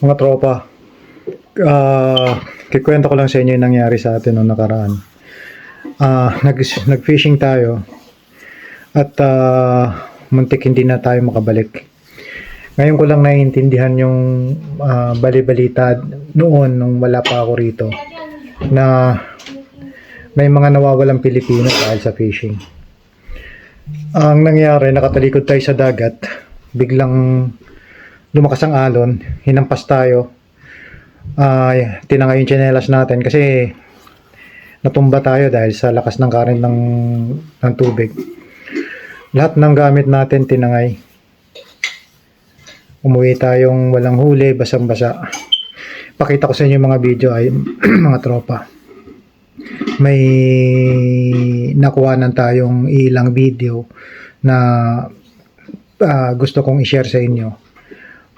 Mga tropa, kikwento ko lang sa inyo yung nangyari sa atin noong nakaraan. Nag-fishing tayo at muntik hindi na tayo makabalik. Ngayon ko lang naiintindihan yung bali-balita noon nung wala pa ako rito na may mga nawawalang Pilipino dahil sa fishing. Ang nangyari, nakatalikod tayo sa dagat, biglang lumakas ang alon, hinampas tayo. Tinangay yung tsinelas natin kasi natumba tayo dahil sa lakas ng current ng tubig. Lahat ng gamit natin tinangay. Umuwi tayong walang huli, basang-basa. Pakita ko sa inyo yung mga video ay mga tropa. May nakuhanan tayong ilang video na gusto kong i-share sa inyo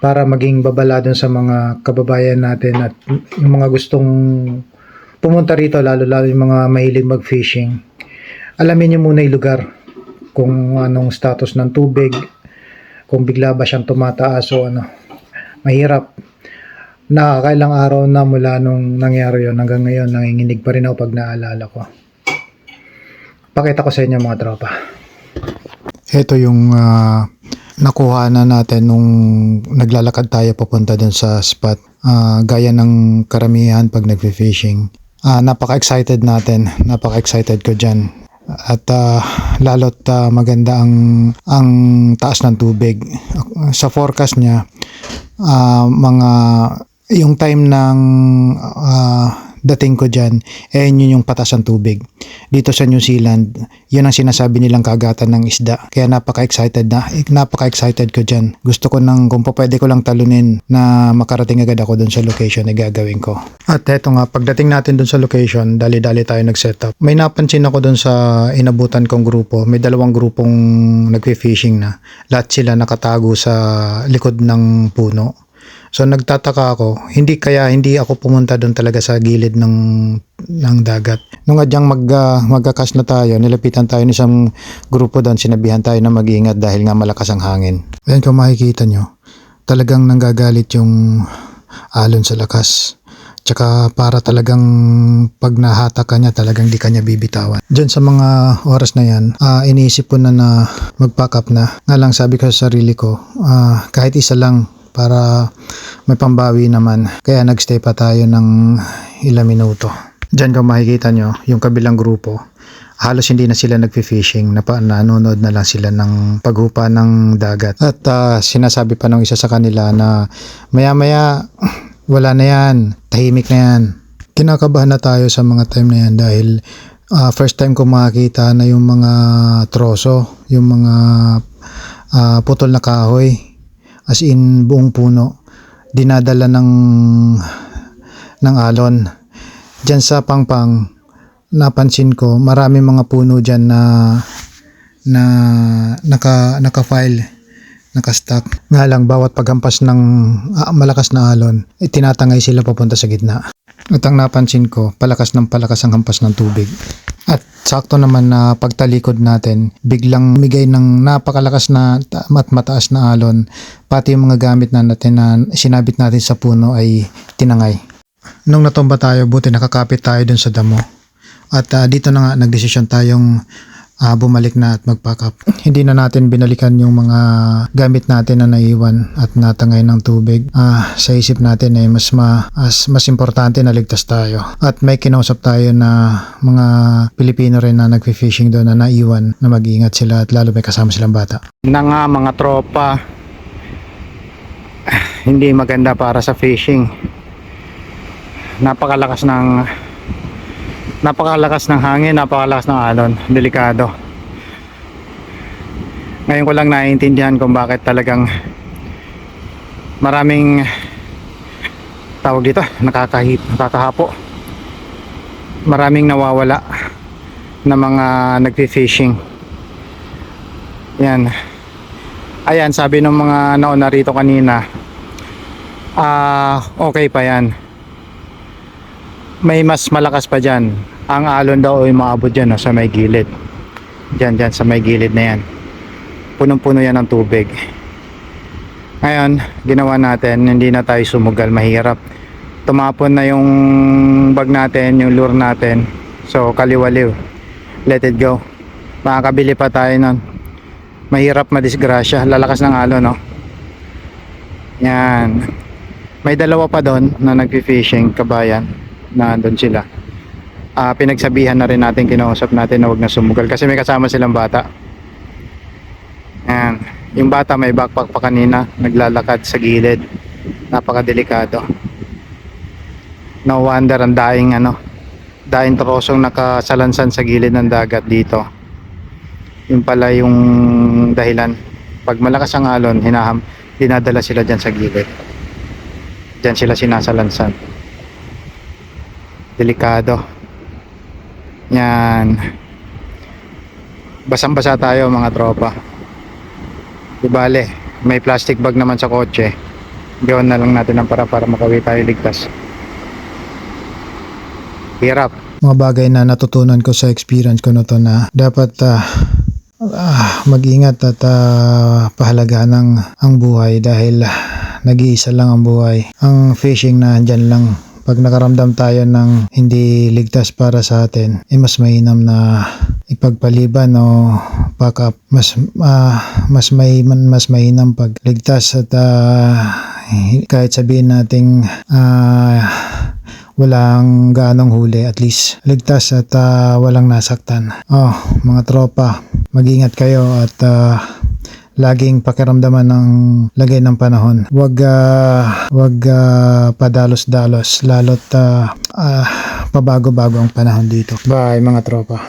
para maging babala dun sa mga kababayan natin at yung mga gustong pumunta rito, lalo yung mga mahilig mag-fishing. Alamin nyo muna yung lugar, kung anong status ng tubig, kung bigla ba siyang tumataas o ano. Mahirap. Nakakailang araw na mula nung nangyari yun hanggang ngayon, nanginginig pa rin ako pag naalala ko. Pakita ko sa inyo mga tropa. Ito yung nakuha na natin nung naglalakad tayo papunta dun sa spot. Gaya ng karamihan pag nagfi-fishing. Napaka-excited natin. Napaka-excited ko dyan. At lalo't maganda ang taas ng tubig. Sa forecast niya, yung time ng dating ko dyan, yun yung patas ng tubig. Dito sa New Zealand, yun ang sinasabi nilang kagatan ng isda. Kaya napaka-excited ko dyan. Gusto ko kung pwede ko lang talunin na makarating agad ako dun sa location na gagawin ko. At eto nga, pagdating natin dun sa location, dali-dali tayo nag-setup. May napansin ako dun sa inabutan kong grupo. May dalawang grupong nagfi-fishing na. Lahat sila nakatago sa likod ng puno. So nagtataka ako, hindi ako pumunta doon talaga sa gilid ng dagat. Nung adyang magkakas na tayo, nilapitan tayo ng isang grupo doon, sinabihan tayo na mag-iingat dahil nga malakas ang hangin. Ayan, kung makikita nyo, talagang nanggagalit yung alon sa lakas. Tsaka para talagang pag nahatak ka niya, talagang di ka niya bibitawan. Diyan sa mga oras na yan, iniisip ko na mag-pack up na. Nga lang sabi ko sa sarili ko, kahit isa lang, para may pambawi naman. Kaya nagstay pa tayo ng ilang minuto. Diyan kung makikita nyo, yung kabilang grupo, halos hindi na sila nagfi-fishing, nanonood na lang sila ng paghupa ng dagat. At sinasabi pa ng isa sa kanila na maya-maya, wala na yan, tahimik na yan. Kinakabahan na tayo sa mga time na yan dahil first time ko makakita na yung mga troso, yung mga putol na kahoy, as in buong puno, dinadala ng alon. Diyan sa Pangpang, napansin ko marami mga puno diyan na naka-file, naka-stack. Nga lang bawat paghampas ng malakas na alon, tinatangay sila papunta sa gitna. At ang napansin ko, palakas ang hampas ng tubig. At sakto naman na pagtalikod natin, biglang migay ng napakalakas na at mataas na alon, pati yung mga gamit natin na sinabit natin sa puno ay tinangay. Nung natumba tayo, buti nakakapit tayo dun sa damo. At dito na nga nagdesisyon tayong bumalik na at mag-pack up. Hindi na natin binalikan yung mga gamit natin na naiwan at natangay ng tubig. Sa isip natin ay mas importante na ligtas tayo. At may kinausap tayo na mga Pilipino rin na nagfi-fishing doon na naiwan na mag-iingat sila at lalo may kasama silang bata. Na nga mga tropa, hindi maganda para sa fishing. Napakalakas ng hangin, napakalakas ng alon, delikado. Ngayon ko lang naiintindihan kung bakit talagang maraming tawag dito, nakakahapo. Maraming nawawala na mga nagfi-fishing. Yan. Ayan, sabi ng mga nauna rito kanina, okay pa yan. May mas malakas pa dyan. Ang alon daw ay maabot dyan sa may gilid. Dyan sa may gilid na yan. Punong-puno yan ng tubig. Ngayon, ginawa natin, hindi na tayo sumugal, mahirap. Tumapon na yung bag natin, yung lure natin. So, kaliwaliw. Let it go. Makakabili pa tayo nun. Mahirap madisgrasya. Lalakas ng alon, no? Yan. May dalawa pa doon na nagpi-fishing, kabayan. Na doon sila. Pinagsabihan na rin natin, kinausap natin na huwag na sumugal. Kasi may kasama silang bata. Yan. Yung bata may backpack pa kanina, naglalakad sa gilid. Napakadelikado. No wonder ang daing trosong nakasalansan sa gilid ng dagat dito. Yun pala yung dahilan. Pag malakas ang alon, dinadala sila dyan sa gilid. Dyan sila sinasalansan. Delikado. Yan. Basang-basa tayo mga tropa. Di bale, may plastic bag naman sa kotse. Gawin na lang natin ang para makauwi tayo ligtas. Hirap. Mga bagay na natutunan ko sa experience ko na to na dapat mag-ingat at pahalagaan ang buhay dahil nag-iisa lang ang buhay. Ang fishing na andyan lang. Pag nakaramdam tayo ng hindi ligtas para sa atin, mas mainam na ipagpaliban o pack up. Mas mainam pag ligtas at kahit sabihin nating walang ganong huli, at least ligtas at walang nasaktan. Mga tropa, mag-ingat kayo at laging pakiramdaman ng lagay ng panahon. Wag padalos-dalos, lalo't pabago-bago ang panahon dito. Bye mga tropa.